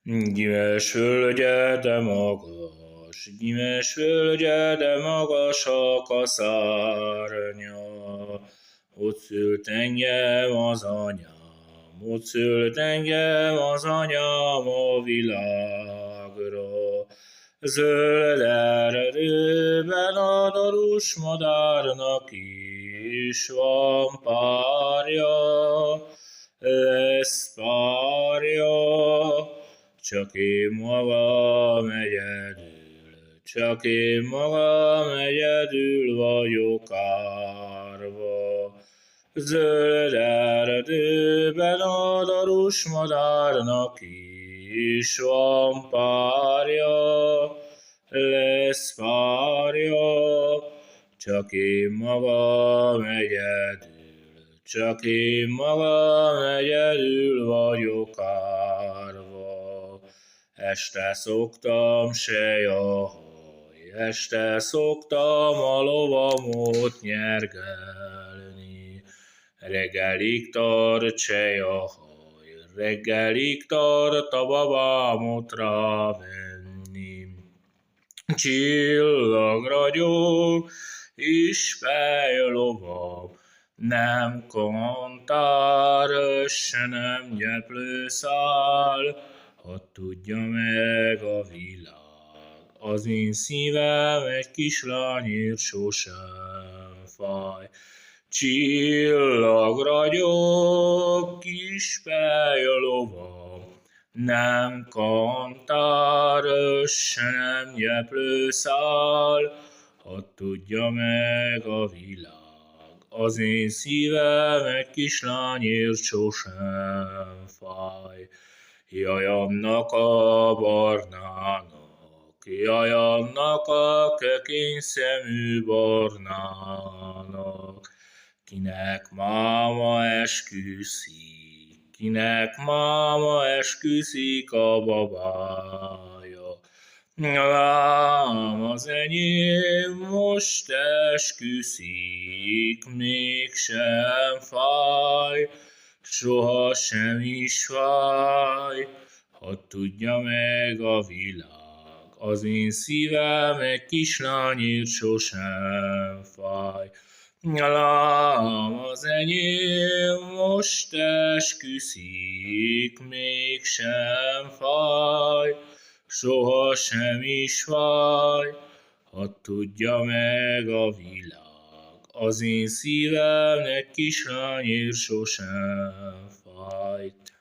Gyímes völgye, de magas, gyímes völgye, de magasak a szárnya. Ott szült engem az anyám, ott szült engem az anyám a világra. Zöld erdőben a darús madárnak is van párja, lesz párja. Csak én magam egyedül, csak én magam egyedül vagyok árva. Zöld erdőben a darús madárnak is van párja, lesz párja. Csak én magam egyedül, csak én magam egyedül vagyok árva. Este szoktam sejahaj, este szoktam a lovamot nyergelni. Reggelig tart sejahaj, reggelig tart a babámot rávenni. Csillagragyog és fejlovam, nem kantár, se nem gyeplőszál, hadd tudja meg a világ. Az én szívem egy kislányért sosem fáj. Csillagragyog, kis fejlovam, nem kantár, se nem gyeplőszál, hadd tudja meg a világ. Az én szívem egy kislányért sosem fáj. Jaj annak a barnának, jaj annak a kökény szemű barnának, kinek máma esküszik, kinek máma esküszik a babája. Lám az enyém most esküszik, mégsem fáj, soha sem is fáj, hadd tudja meg a világ. Az én szívem egy kislányért sosem fáj. Lám az enyém most esküszik, mégsem fáj, soha sem is fáj, hadd tudja meg a világ. Az én szívem egy kislányért sosem fájt.